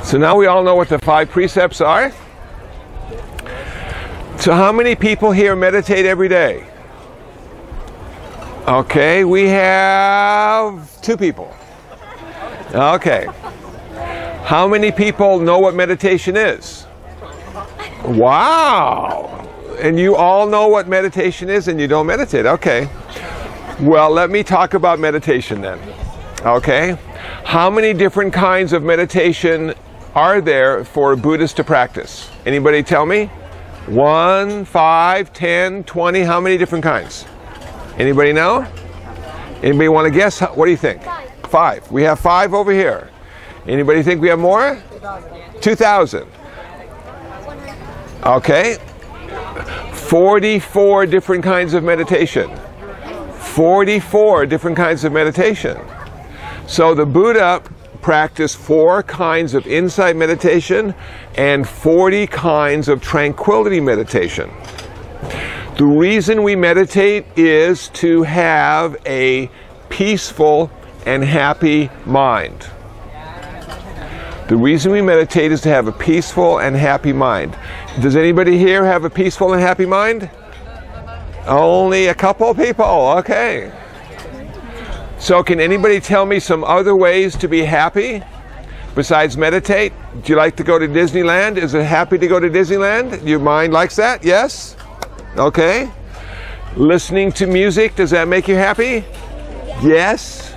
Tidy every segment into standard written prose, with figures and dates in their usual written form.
So now we all know what the 5 precepts are. So how many people here meditate every day? Okay, we have 2 people. Okay. How many people know what meditation is? Wow! And you all know what meditation is and you don't meditate. Okay. Well, let me talk about meditation then. Okay. How many different kinds of meditation are there for a Buddhist to practice? Anybody tell me? 1, 5, 10, 20, how many different kinds? Anybody know? Anybody want to guess? What do you think? 5. We have 5 over here. Anybody think we have more? 2,000. Okay. 44 different kinds of meditation. 44 different kinds of meditation. So the Buddha practiced 4 kinds of insight meditation and 40 kinds of tranquility meditation. The reason we meditate is to have a peaceful and happy mind. The reason we meditate is to have a peaceful and happy mind. Does anybody here have a peaceful and happy mind? Only a couple people, okay. So can anybody tell me some other ways to be happy besides meditate? Do you like to go to Disneyland? Is it happy to go to Disneyland? Your mind likes that? Yes? Okay. Listening to music, does that make you happy? Yes.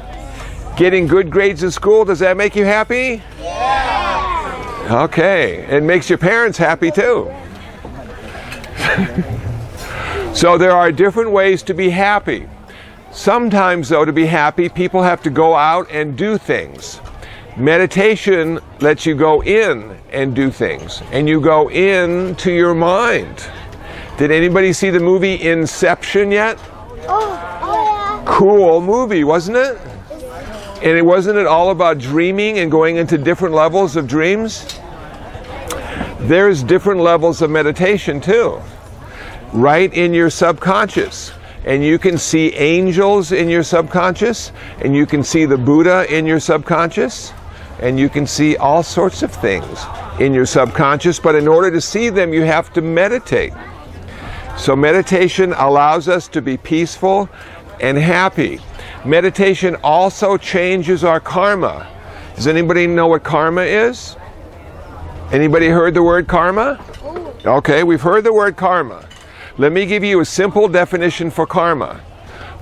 Getting good grades in school, does that make you happy? Yeah. Okay. It makes your parents happy too. So there are different ways to be happy. Sometimes, though, to be happy, people have to go out and do things. Meditation lets you go in and do things, and you go into your mind. Did anybody see the movie Inception yet? Oh, yeah. Cool movie, wasn't it? And wasn't it all about dreaming and going into different levels of dreams? There's different levels of meditation too, right in your subconscious. And you can see angels in your subconscious, and you can see the Buddha in your subconscious, and you can see all sorts of things in your subconscious, but in order to see them, you have to meditate. So meditation allows us to be peaceful and happy. Meditation also changes our karma. Does anybody know what karma is? Anybody heard the word karma? Okay, we've heard the word karma. Let me give you a simple definition for karma.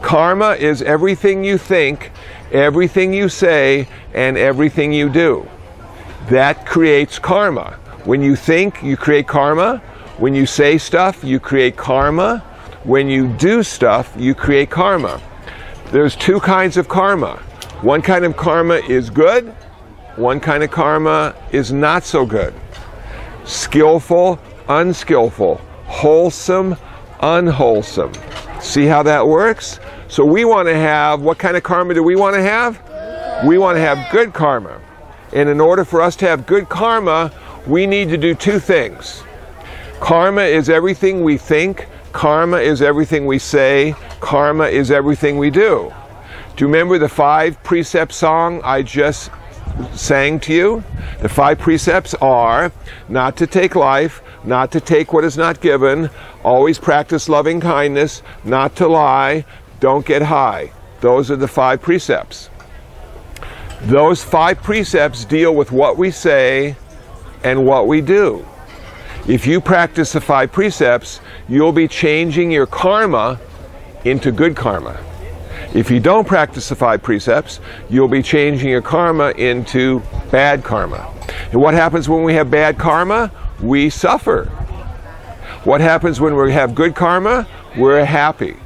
Karma is everything you think, everything you say, and everything you do. That creates karma. When you think, you create karma. When you say stuff, you create karma. When you do stuff, you create karma. There's 2 kinds of karma. One kind of karma is good. One kind of karma is not so good. Skillful, unskillful. Wholesome, unwholesome. See how that works? So we want to have, what kind of karma do we want to have? We want to have good karma. And in order for us to have good karma, we need to do 2 things. Karma is everything we think. Karma is everything we say. Karma is everything we do. Do you remember the 5 precept song I just sang to you? The 5 precepts are not to take life, not to take what is not given, always practice loving kindness, not to lie, don't get high. Those are the 5 precepts. Those 5 precepts deal with what we say and what we do. If you practice the 5 precepts, you'll be changing your karma into good karma. If you don't practice the 5 precepts, you'll be changing your karma into bad karma. And what happens when we have bad karma? We suffer. What happens when we have good karma? We're happy.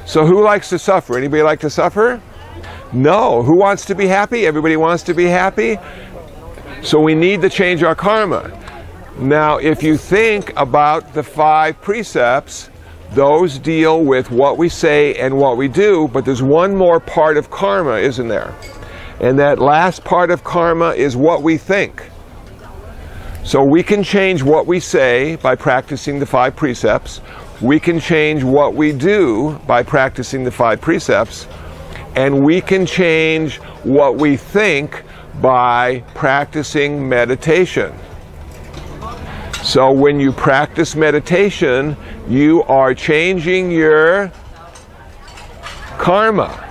So who likes to suffer? Anybody like to suffer? No. Who wants to be happy? Everybody wants to be happy. So we need to change our karma. Now, if you think about the 5 precepts, those deal with what we say and what we do, but there's one more part of karma, isn't there? And that last part of karma is what we think. So we can change what we say by practicing the 5 precepts. We can change what we do by practicing the 5 precepts. And we can change what we think By practicing meditation. So when you practice meditation, you are changing your karma.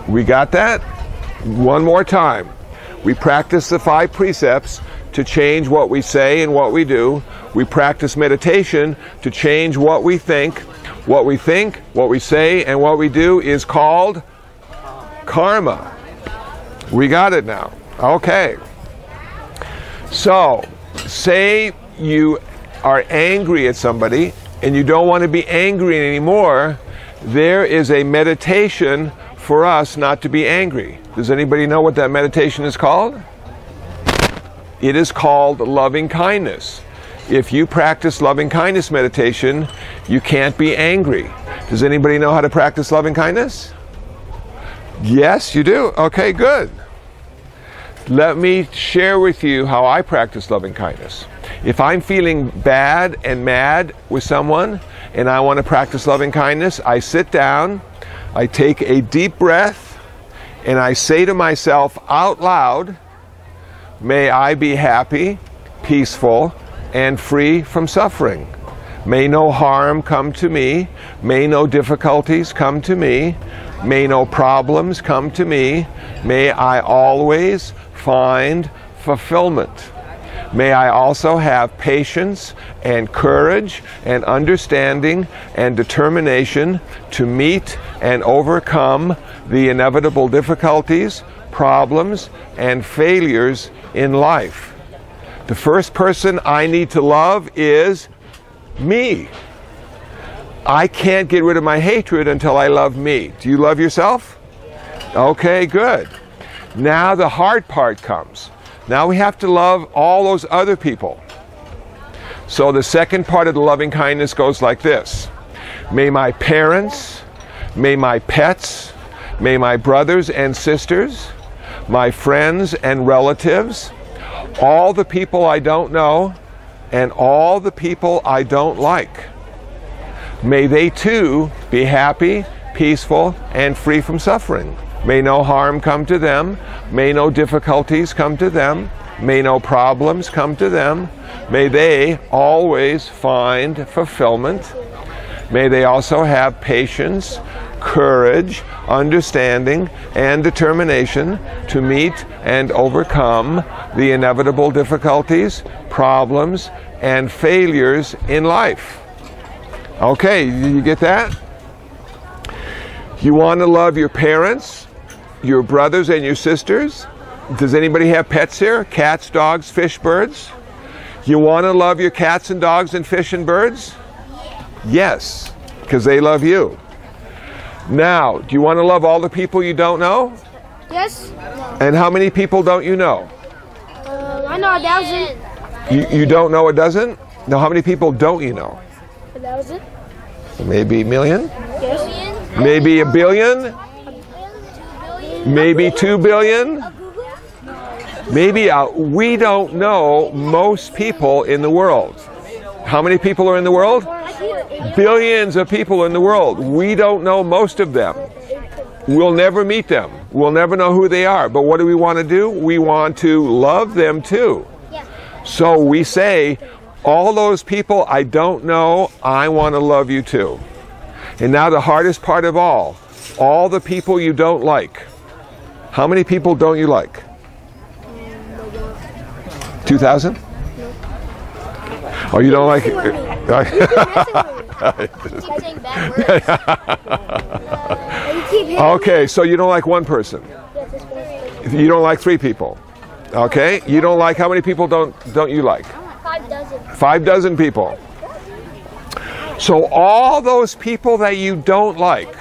We got that? One more time. We practice the 5 precepts to change what we say and what we do. We practice meditation to change what we think. What we think, what we say, and what we do is called karma. We got it now. Okay. So, say you are angry at somebody and you don't want to be angry anymore. There is a meditation for us not to be angry. Does anybody know what that meditation is called? It is called loving kindness. If you practice loving kindness meditation, you can't be angry. Does anybody know how to practice loving kindness? Yes, you do? Okay, good. Let me share with you how I practice loving kindness. If I'm feeling bad and mad with someone and I want to practice loving kindness, I sit down, I take a deep breath, and I say to myself out loud, may I be happy, peaceful, and free from suffering. May no harm come to me. May no difficulties come to me. May no problems come to me. May I always find fulfillment. May I also have patience and courage and understanding and determination to meet and overcome the inevitable difficulties, problems, and failures in life. The first person I need to love is me. I can't get rid of my hatred until I love me. Do you love yourself? Okay, good. Now the hard part comes. Now we have to love all those other people. So the second part of the loving kindness goes like this. May my parents, may my pets, may my brothers and sisters, my friends and relatives, all the people I don't know, and all the people I don't like, may they too be happy, peaceful, and free from suffering. May no harm come to them. May no difficulties come to them. May no problems come to them. May they always find fulfillment. May they also have patience, courage, understanding, and determination to meet and overcome the inevitable difficulties, problems, and failures in life. Okay, you get that? You want to love your parents, your brothers and your sisters. Does anybody have pets here? Cats, dogs, fish, birds? You want to love your cats and dogs and fish and birds? Yes, because they love you. Now, do you want to love all the people you don't know? Yes. And how many people don't you know? I know 1,000. You don't know a dozen? Now, how many people don't you know? 1,000. Maybe a million? Yes. Maybe a billion? Maybe 2 billion? Maybe we don't know most people in the world. How many people are in the world? Billions of people in the world. We don't know most of them. We'll never meet them. We'll never know who they are. But what do we want to do? We want to love them too. So we say, all those people I don't know, I want to love you too. And now the hardest part of all the people you don't like. How many people don't you like? 2,000? Oh, you don't like it? Okay, so you don't like one person. You don't like 3 people. Okay? You don't like, how many people don't you like? 5 dozen. 5 dozen people. So all those people that you don't like,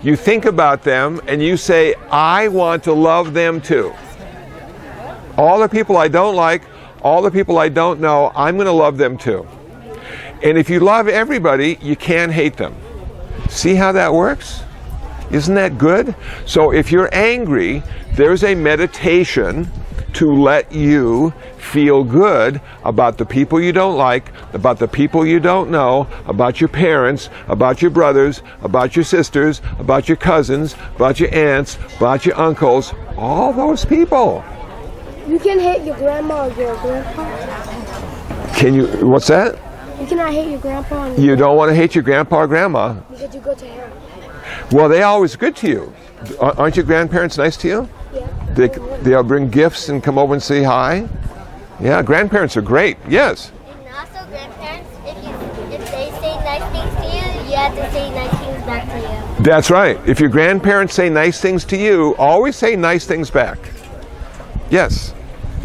you think about them and you say, I want to love them too. All the people I don't like, all the people I don't know, I'm going to love them too. And if you love everybody, you can't hate them. See how that works? Isn't that good? So if you're angry, there's a meditation to let you feel good about the people you don't like, about the people you don't know, about your parents, about your brothers, about your sisters, about your cousins, about your aunts, about your uncles, all those people. You can hate your grandma or your grandpa. Can you, what's that? You cannot hate your grandpa. And You don't want to hate your grandpa or grandma. because you go to hell. Well, they always good to you. Aren't your grandparents nice to you? Yeah. They'll bring gifts and come over and say hi. Yeah, grandparents are great. Yes. And also, grandparents, if they say nice things to you, you have to say nice things back to you. That's right. If your grandparents say nice things to you, always say nice things back. Yes.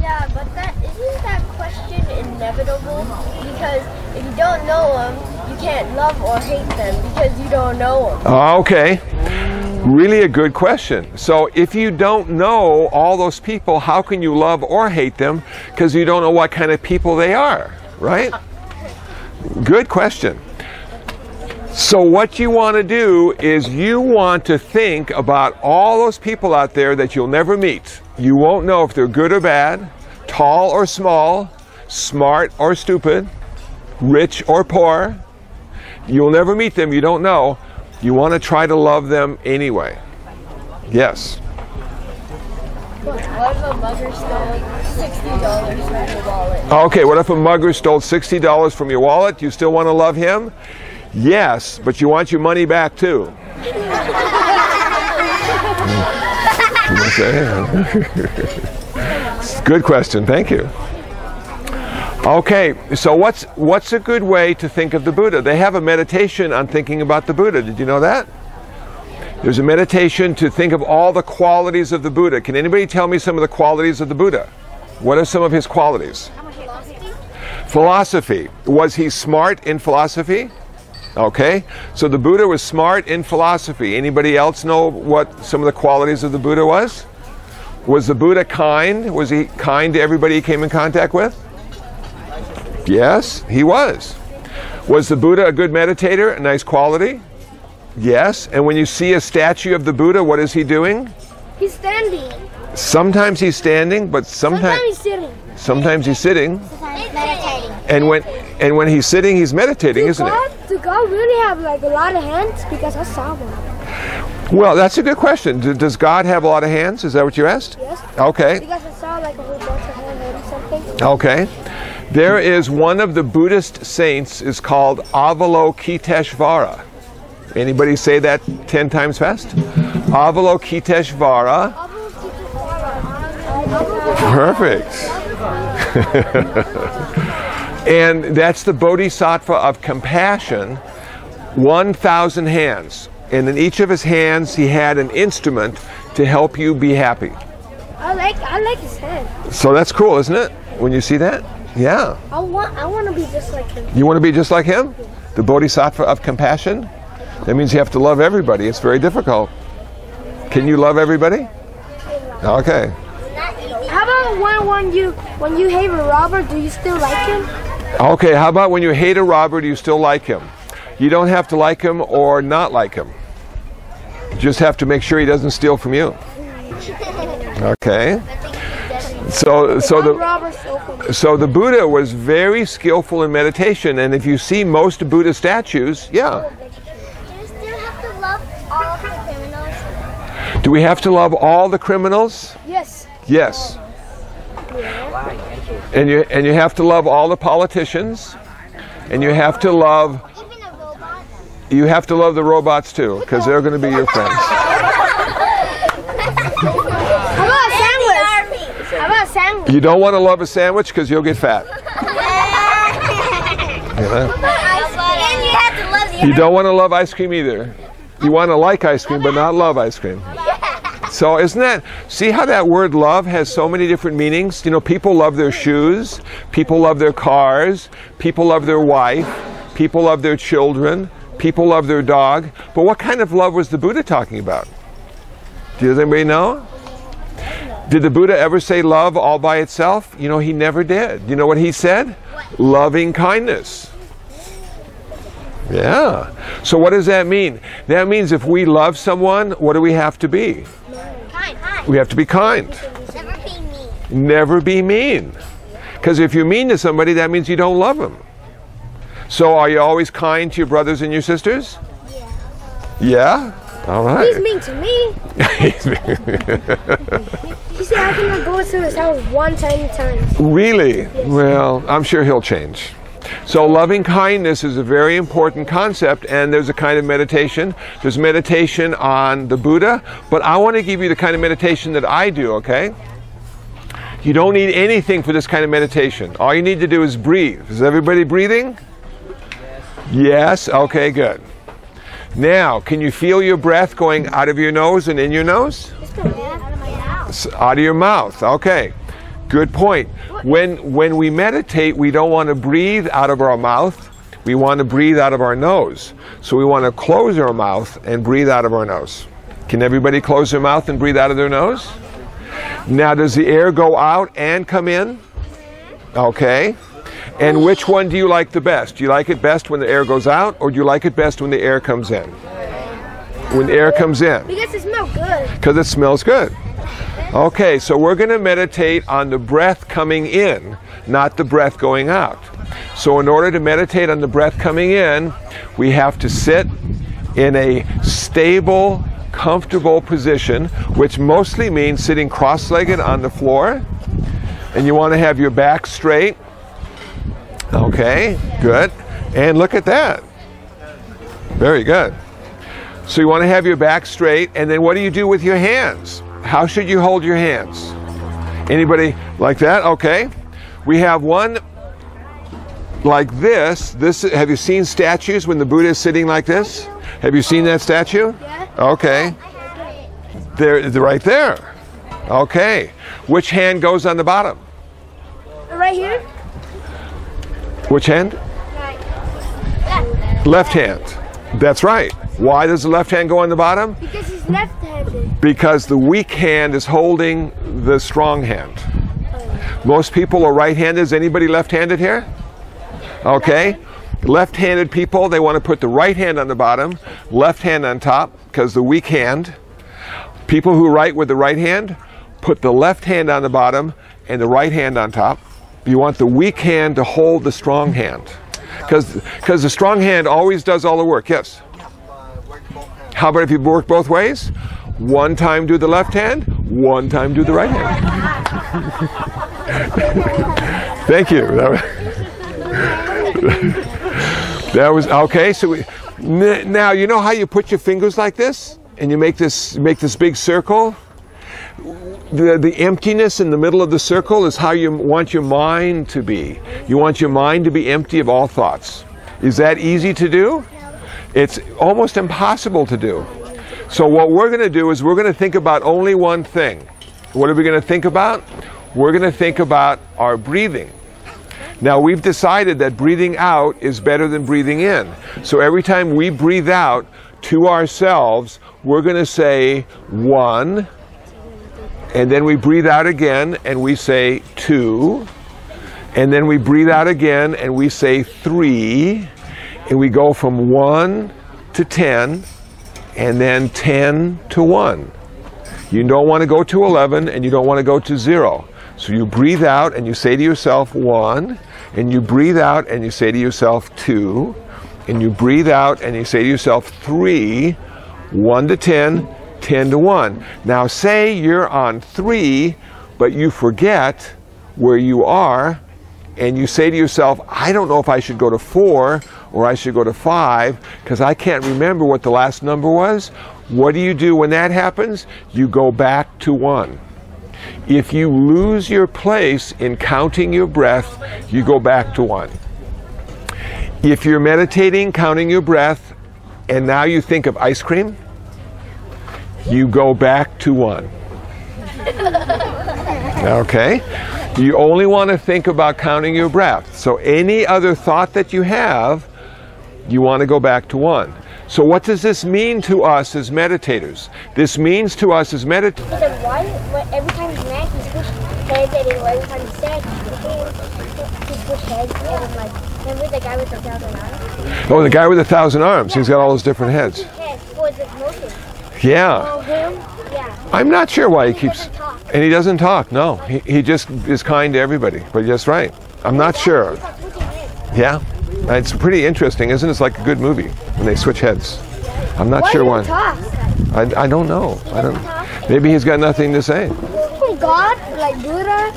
Yeah, but isn't that question inevitable? Because if you don't know them, you can't love or hate them because you don't know them. Okay. Really a good question. So if you don't know all those people, how can you love or hate them? Because you don't know what kind of people they are, right? Good question. So what you want to do is you want to think about all those people out there that you'll never meet. You won't know if they're good or bad, tall or small, smart or stupid, rich or poor. You'll never meet them, you don't know. You want to try to love them anyway. Yes. What if a mugger stole $60 from your wallet? Okay, what if a mugger stole $60 from your wallet? You still want to love him? Yes, but you want your money back too. Good question, thank you. Okay, so what's a good way to think of the Buddha? They have a meditation on thinking about the Buddha. Did you know that? There's a meditation to think of all the qualities of the Buddha. Can anybody tell me some of the qualities of the Buddha? What are some of his qualities? Philosophy. Was he smart in philosophy? Okay, so the Buddha was smart in philosophy. Anybody else know what some of the qualities of the Buddha was? Was the Buddha kind? Was he kind to everybody he came in contact with? Yes, he was. Was the Buddha a good meditator? A nice quality? Yes. And when you see a statue of the Buddha, what is he doing? He's standing. Sometimes he's standing, but Sometimes he's sitting. sometimes he's sitting. Meditating. And when he's sitting, he's meditating, isn't it? Do God really have like a lot of hands? Because I saw one. Well, that's a good question. Does God have a lot of hands? Is that what you asked? Yes. Okay. Because I saw like a whole bunch of hands or something. Okay. There is one of the Buddhist saints is called Avalokiteshvara. Anybody say that 10 times fast? Avalokiteshvara. Perfect. And that's the Bodhisattva of compassion, 1,000 hands. And in each of his hands he had an instrument to help you be happy. I like his hand. So that's cool, isn't it? When you see that? Yeah. I want to be just like him. You want to be just like him? The Bodhisattva of compassion? That means you have to love everybody. It's very difficult. Can you love everybody? Okay. How about when you hate a robber, do you still like him? Okay, how about when you hate a robber, do you still like him? You don't have to like him or not like him. You just have to make sure he doesn't steal from you. Okay. So the Buddha was very skillful in meditation, and if you see most Buddha statues, yeah. Do you still have to love all of the criminals? Do we have to love all the criminals? Yes. Yes. And you have to love all the politicians, and you have to love Even a robot? you have to love the robots too, because they're going to be your friends. How about a sandwich? How about a sandwich? You don't want to love a sandwich because you'll get fat. You know? And you have to love the You don't want to love ice cream either. You want to like ice cream, but not love ice cream. So isn't that, see how that word love has so many different meanings? You know, people love their shoes, people love their cars, people love their wife, people love their children, people love their dog. But what kind of love was the Buddha talking about? Does anybody know? Did the Buddha ever say love all by itself? You know, he never did. You know what he said? Loving kindness. Yeah. So what does that mean? That means if we love someone, what do we have to be? kind. We have to be kind. Never be mean. Never be mean. Because if you're mean to somebody, that means you don't love them. So are you always kind to your brothers and your sisters? Yeah? All right. He's mean to me. You see, I cannot go to his house one tiny time. Really? Yes. Well, I'm sure he'll change. So loving kindness is a very important concept, and there's a kind of meditation. There's meditation on the Buddha, but I want to give you the kind of meditation that I do, okay? You don't need anything for this kind of meditation. All you need to do is breathe. Is everybody breathing? Yes? Okay, good. Now, can you feel your breath going out of your nose and in your nose? Out of your mouth. Okay. Good point. When we meditate, we don't want to breathe out of our mouth. We want to breathe out of our nose. So we want to close our mouth and breathe out of our nose. Can everybody close their mouth and breathe out of their nose? Now, does the air go out and come in? Okay. And which one do you like the best? Do you like it best when the air goes out, or do you like it best when the air comes in? When the air comes in. Because it smells good. Because it smells good. Okay, so we're going to meditate on the breath coming in, not the breath going out. So in order to meditate on the breath coming in, we have to sit in a stable, comfortable position, which mostly means sitting cross-legged on the floor. And you want to have your back straight. Okay, good. And look at that. Very good. So you want to have your back straight, and then what do you do with your hands? How should you hold your hands? Anybody like that? Okay. We have one like this. Have you seen statues when the Buddha is sitting like this? Have you seen that statue? Yeah. Okay. They're right there. Okay. Which hand goes on the bottom? Right here? Which hand? Left hand. That's right. Why does the left hand go on the bottom? Because he's left-handed. Because the weak hand is holding the strong hand. Most people are right-handed. Is anybody left-handed here? Okay. Left-handed people, they want to put the right hand on the bottom, left hand on top, because the weak hand. People who write with the right hand, put the left hand on the bottom and the right hand on top. You want the weak hand to hold the strong hand. Because the strong hand always does all the work. Yes? How about if you work both ways? One time do the left hand, one time do the right hand. Thank you. That was okay. So now you know how you put your fingers like this and you make this big circle? The emptiness in the middle of the circle is how you want your mind to be. You want your mind to be empty of all thoughts. Is that easy to do? It's almost impossible to do. So what we're going to do is we're going to think about only one thing. What are we going to think about? We're going to think about our breathing. Now we've decided that breathing out is better than breathing in. So every time we breathe out to ourselves, we're going to say 1, and then we breathe out again and we say 2, and then we breathe out again and we say 3, and we go from 1 to 10, and then 10 to 1. You don't want to go to 11 and you don't want to go to 0. So you breathe out and you say to yourself 1, and you breathe out and you say to yourself 2, and you breathe out and you say to yourself 3, 1 to 10, 10 to 1. Now say you're on 3, but you forget where you are, and you say to yourself, I don't know if I should go to 4 or I should go to 5 because I can't remember what the last number was. What do you do when that happens? You go back to 1. If you lose your place in counting your breath, you go back to 1. If you're meditating, counting your breath, and now you think of ice cream, you go back to 1. Okay? You only want to think about counting your breath. So any other thought that you have, you want to go back to 1. So what does this mean to us as meditators? This means to us as meditators. Because why every time he's mad, he switches heads, and then every time he's sad, he switches heads, and then remember the guy with the 1,000 arms? Oh, the guy with 1,000 arms. He's got all those different heads. What is it, motion? Yeah. Oh, him? Yeah. I'm not sure why he keeps... He doesn't talk. And he doesn't talk, no. He just is kind to everybody. But that's right. I'm not sure. Yeah? It's pretty interesting, isn't it? It's like a good movie when they switch heads. I'm not sure why. I don't know. Maybe he's got nothing to say. From God, like Buddha?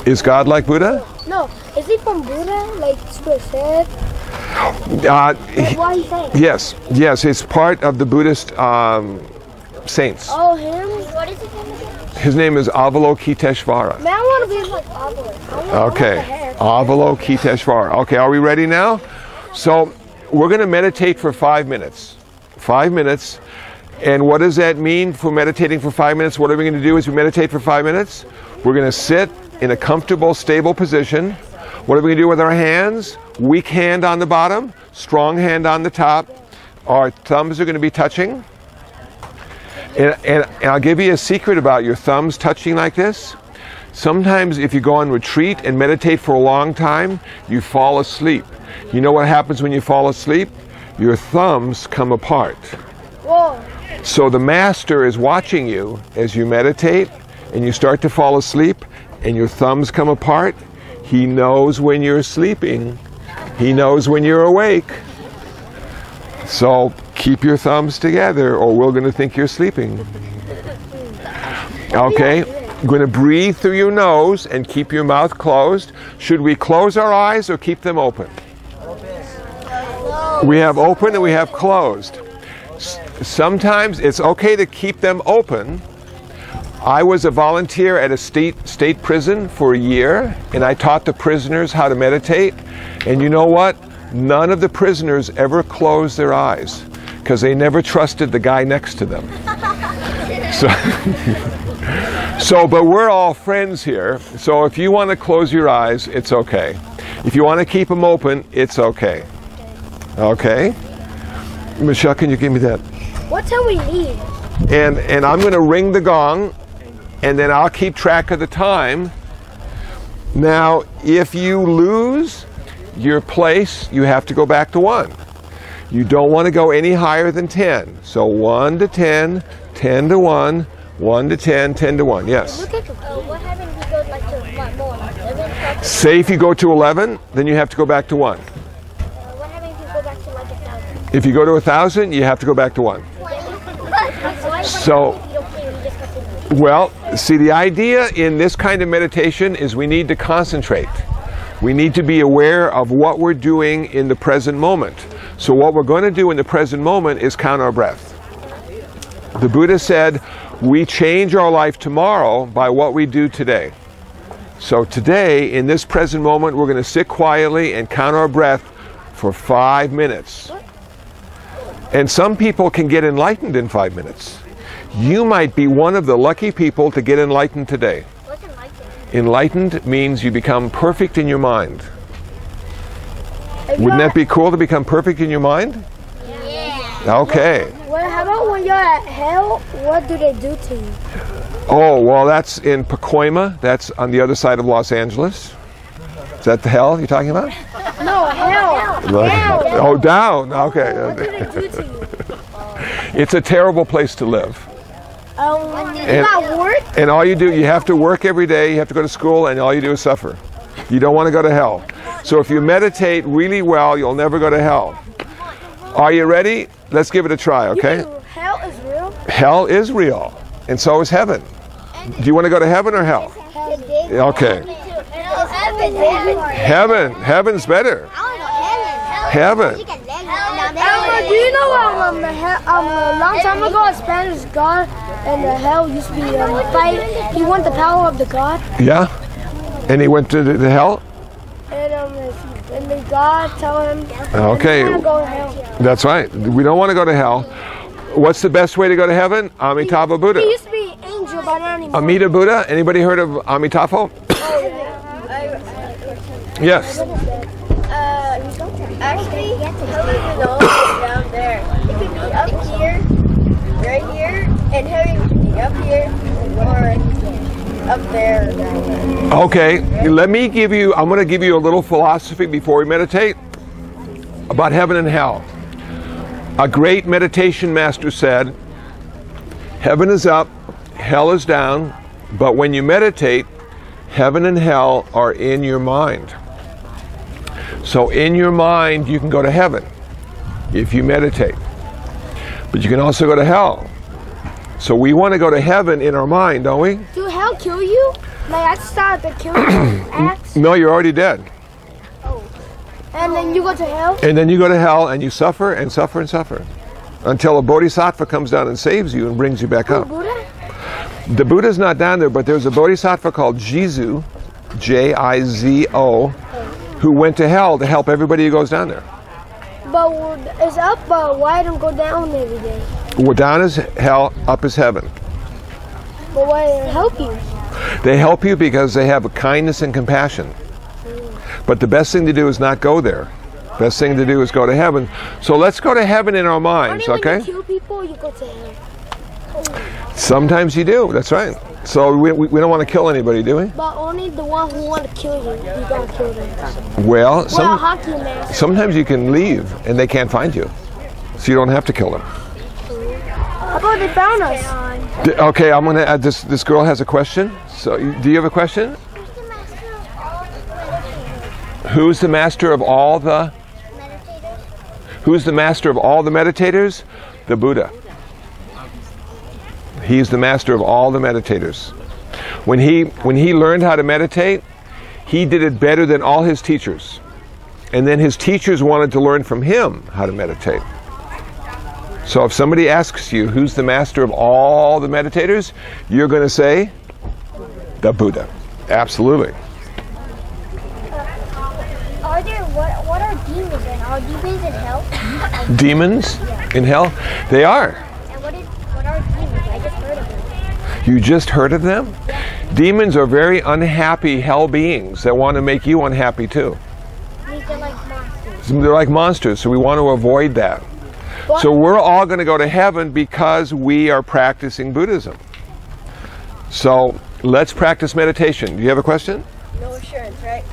Is God like Buddha? No. Is he from Buddha? Like switch head? Why he saying? Yes, it's part of the Buddhist saints. Oh, him? What is his name again? His name is Avalokiteshvara. Man, I want to be like Avalo. Okay, Avalokiteshvara. Okay, are we ready now? So we're going to meditate for 5 minutes. 5 minutes. And what does that mean for meditating for 5 minutes? What are we going to do as we meditate for 5 minutes? We're going to sit in a comfortable, stable position. What are we going to do with our hands? Weak hand on the bottom, strong hand on the top. Our thumbs are going to be touching. And I'll give you a secret about your thumbs touching like this. Sometimes if you go on retreat and meditate for a long time, you fall asleep. You know what happens when you fall asleep? Your thumbs come apart. Whoa. So the master is watching you as you meditate and you start to fall asleep and your thumbs come apart. He knows when you're sleeping. He knows when you're awake. So keep your thumbs together or we're going to think you're sleeping. Okay? You're going to breathe through your nose and keep your mouth closed. Should we close our eyes or keep them open? We have open and we have closed. Sometimes it's okay to keep them open. I was a volunteer at a state prison for a year, and I taught the prisoners how to meditate. And you know what? None of the prisoners ever closed their eyes because they never trusted the guy next to them. But we're all friends here. So if you want to close your eyes, it's okay. If you want to keep them open, it's okay. Okay? Michelle, can you give me that? What time we leave? And I'm going to ring the gong, and then I'll keep track of the time. Now, if you lose your place, you have to go back to 1. You don't want to go any higher than 10. So 1 to 10, 10 to 1, 1 to 10, 10 to 1. Yes? What happens if we go like to more? 11? Say if you go to 11, then you have to go back to 1. What happens if we go back to like 1,000? If you go to 1,000, you have to go back to 1. So, well, see, the idea in this kind of meditation is we need to concentrate. We need to be aware of what we're doing in the present moment. So what we're going to do in the present moment is count our breath. The Buddha said, we change our life tomorrow by what we do today. So today, in this present moment, we're going to sit quietly and count our breath for 5 minutes. And some people can get enlightened in 5 minutes. You might be one of the lucky people to get enlightened today. What's enlightened? Enlightened means you become perfect in your mind. Wouldn't that be cool to become perfect in your mind? Yeah. Okay. Well, how about when you're at hell? What do they do to you? Oh, well, that's in Pacoima. That's on the other side of Los Angeles. Is that the hell you're talking about? No, hell. Down. Oh, down. Okay. What do they do to you? It's a terrible place to live. You got work? And all you do, you have to work every day, you have to go to school, and all you do is suffer. You don't want to go to hell. So if you meditate really well, you'll never go to hell. Are you ready? Let's give it a try, okay? Hell is real? Hell is real, and so is heaven. Do you want to go to heaven or hell? Okay. Heaven. Heaven's better. Heaven. Do you know a long time ago a Spanish god and the hell used to be fight? He won the power of the god. Yeah? And he went to the hell? And the god told him, okay. "You go to hell." That's right. We don't want to go to hell. What's the best way to go to heaven? Amitabha Buddha. He used to be an angel, but not anymore. Amida Buddha? Anybody heard of Amitabha? Yes. Actually, hell isn't always down there. It could be up here, right here, and heaven could be up here or up there. Okay, let me give you, I'm going to give you a little philosophy before we meditate about heaven and hell. A great meditation master said, heaven is up, hell is down, But when you meditate, heaven and hell are in your mind. So in your mind, you can go to heaven if you meditate. But you can also go to hell. So we want to go to heaven in our mind, don't we? Do hell kill you? Like I started to kill you. Axe. No, you're already dead. Oh. And then you go to hell? And then you go to hell and you suffer and suffer and suffer until a bodhisattva comes down and saves you and brings you back up. Buddha? The Buddha's not down there, but there's a bodhisattva called Jizo, J-I-Z-O, who went to hell to help everybody who goes down there. But it's up, but why don't go down every day? Well, down is hell, up is heaven. But why does it help you? They help you because they have a kindness and compassion. But the best thing to do is not go there. Best thing to do is go to heaven. So let's go to heaven in our minds, Only okay? when you kill people, you go to hell. Sometimes you do, that's right. So we don't want to kill anybody, do we? But only the one who want to kill you, you don't kill them. Well, Well, hockey match. sometimes you can leave and they can't find you. So you don't have to kill them. How about they found us? Okay, I'm going to add this girl has a question. So do you have a question? Who's the master of all the Meditators? Who's the master of all the meditators? The Buddha. He's the master of all the meditators. When he learned how to meditate, he did it better than all his teachers. And then his teachers wanted to learn from him how to meditate. So if somebody asks you who's the master of all the meditators, you're going to say the Buddha. Absolutely. Are there, what are demons and are demons in hell? Demons in hell? They are. And what are demons? I just heard of them. You just heard of them? Demons are very unhappy hell beings that want to make you unhappy too. They're like monsters. They're like monsters, so we want to avoid that. But So we're all going to go to heaven because we are practicing Buddhism. So let's practice meditation. Do you have a question? No assurance, right?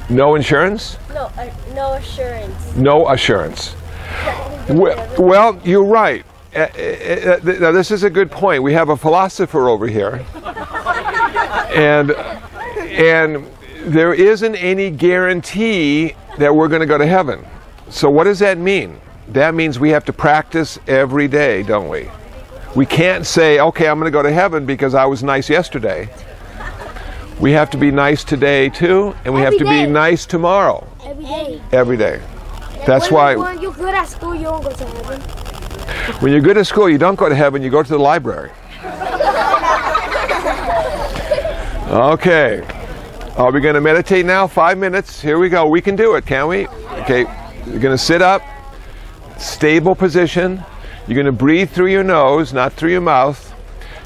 No insurance? No, no assurance. No assurance. Well, you're right. Now this is a good point. We have a philosopher over here. And there isn't any guarantee that we're going to go to heaven. So what does that mean? That means we have to practice every day, don't we? We can't say, okay, I'm going to go to heaven because I was nice yesterday. We have to be nice today too, and we have to be nice tomorrow. every day. Every day. That's why When you're good at school, you don't go to heaven. when you're good at school, you don't go to heaven, you go to the library. Okay. Are we going to meditate now? 5 minutes. Here we go. We can do it, can't we? Okay. You're going to sit up. Stable position. You're going to breathe through your nose, not through your mouth.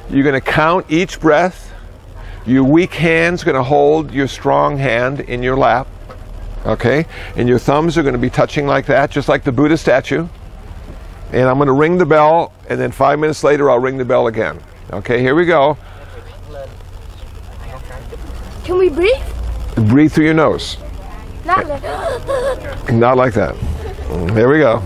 You're going to count each breath. Your weak hand's going to hold your strong hand in your lap. Okay? And your thumbs are going to be touching like that, just like the Buddha statue. And I'm going to ring the bell, and then 5 minutes later I'll ring the bell again. Okay, here we go. Can we breathe? Breathe through your nose. Not like Not like that. There we go.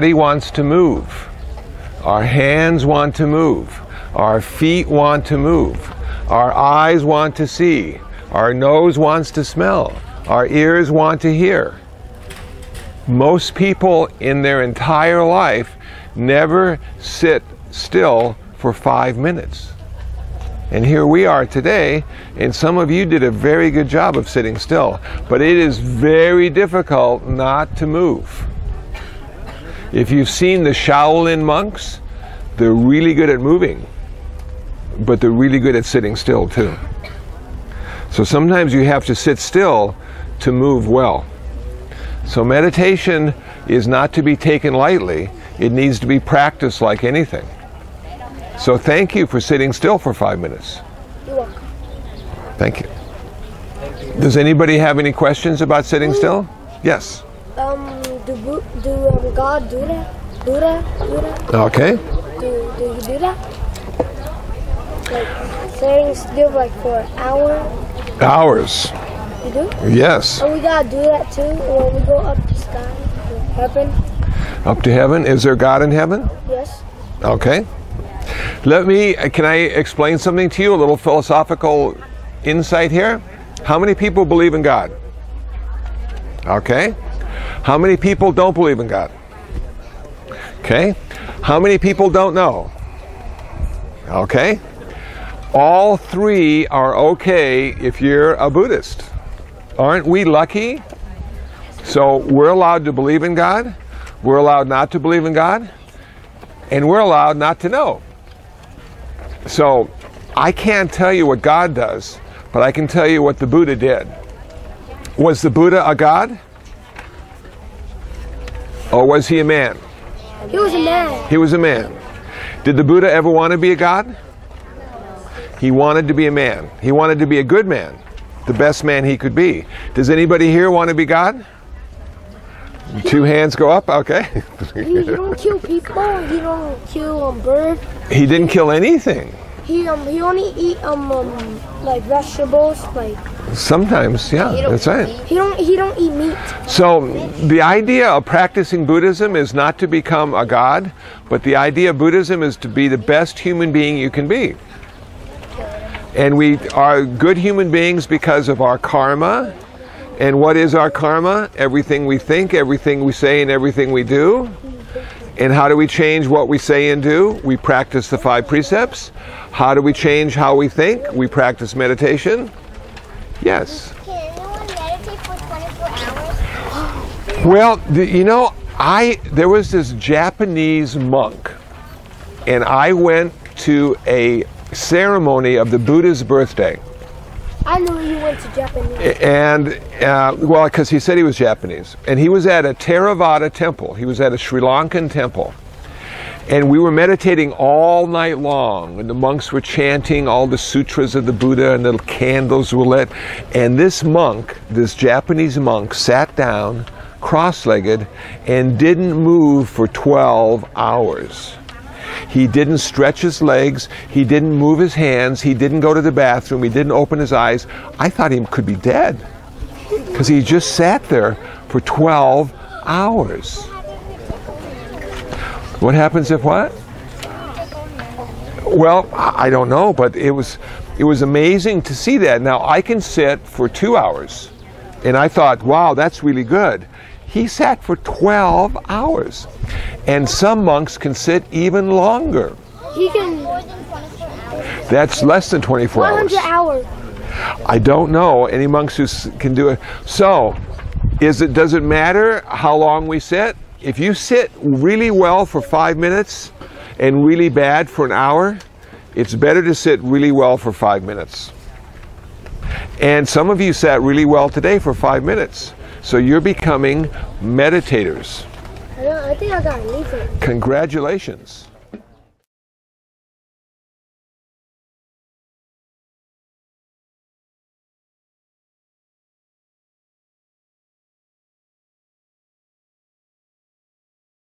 body wants to move. Our hands want to move. Our feet want to move. Our eyes want to see. Our nose wants to smell. Our ears want to hear. Most people in their entire life never sit still for 5 minutes. And here we are today, and some of you did a very good job of sitting still. But it is very difficult not to move. If you've seen the Shaolin monks, they're really good at moving, but they're really good at sitting still too. So sometimes you have to sit still to move well. So meditation is not to be taken lightly. It needs to be practiced like anything. So thank you for sitting still for 5 minutes. You're welcome. Thank you. Does anybody have any questions about sitting still? Yes. Do God do that? Buddha? Okay. Do you do that? Like sitting still like for an hour? Hours. You do? Yes. And we gotta do that too when we go up to sky, heaven. Up to heaven. Is there God in heaven? Yes. Okay. Can I explain something to you? A little philosophical insight here. How many people believe in God? Okay. How many people don't believe in God? Okay. How many people don't know? Okay. All three are okay if you're a Buddhist. Aren't we lucky? So we're allowed to believe in God, we're allowed not to believe in God, and we're allowed not to know. So I can't tell you what God does, but I can tell you what the Buddha did. Was the Buddha a God? Or was he a man? He was a man. He was a man. Did the Buddha ever want to be a God? He wanted to be a man. He wanted to be a good man, the best man he could be. Does anybody here want to be God? 2 hands go up. Okay. He don't kill people. He don't kill birds. He didn't kill anything. He only eat like vegetables, like. Sometimes, yeah, that's right. He don't eat meat. So the idea of practicing Buddhism is not to become a god, but the idea of Buddhism is to be the best human being you can be. And we are good human beings because of our karma. And what is our karma? Everything we think, everything we say, and everything we do. And how do we change what we say and do? We practice the 5 precepts. How do we change how we think? We practice meditation. Yes. Can anyone meditate for 24 hours? Well, there was this Japanese monk, and I went to a ceremony of the Buddha's birthday. I knew you went to Japanese. And, well, because he said he was Japanese. And he was at a Theravada temple. He was at a Sri Lankan temple. And we were meditating all night long. And the monks were chanting all the sutras of the Buddha, and little candles were lit. And this monk, this Japanese monk, sat down, cross-legged, and didn't move for 12 hours. He didn't stretch his legs, he didn't move his hands, he didn't go to the bathroom, he didn't open his eyes. I thought he could be dead, because he just sat there for 12 hours. What happens if what? Well, I don't know, but it was amazing to see that. Now, I can sit for 2 hours, and I thought, wow, that's really good. He sat for 12 hours. And some monks can sit even longer. He can. That's less than 24 hours. 100 hours. I don't know any monks who can do it. So, does it matter how long we sit? If you sit really well for 5 minutes and really bad for an hour, it's better to sit really well for 5 minutes. And some of you sat really well today for 5 minutes. So you're becoming meditators. I think I got to leave it. Congratulations.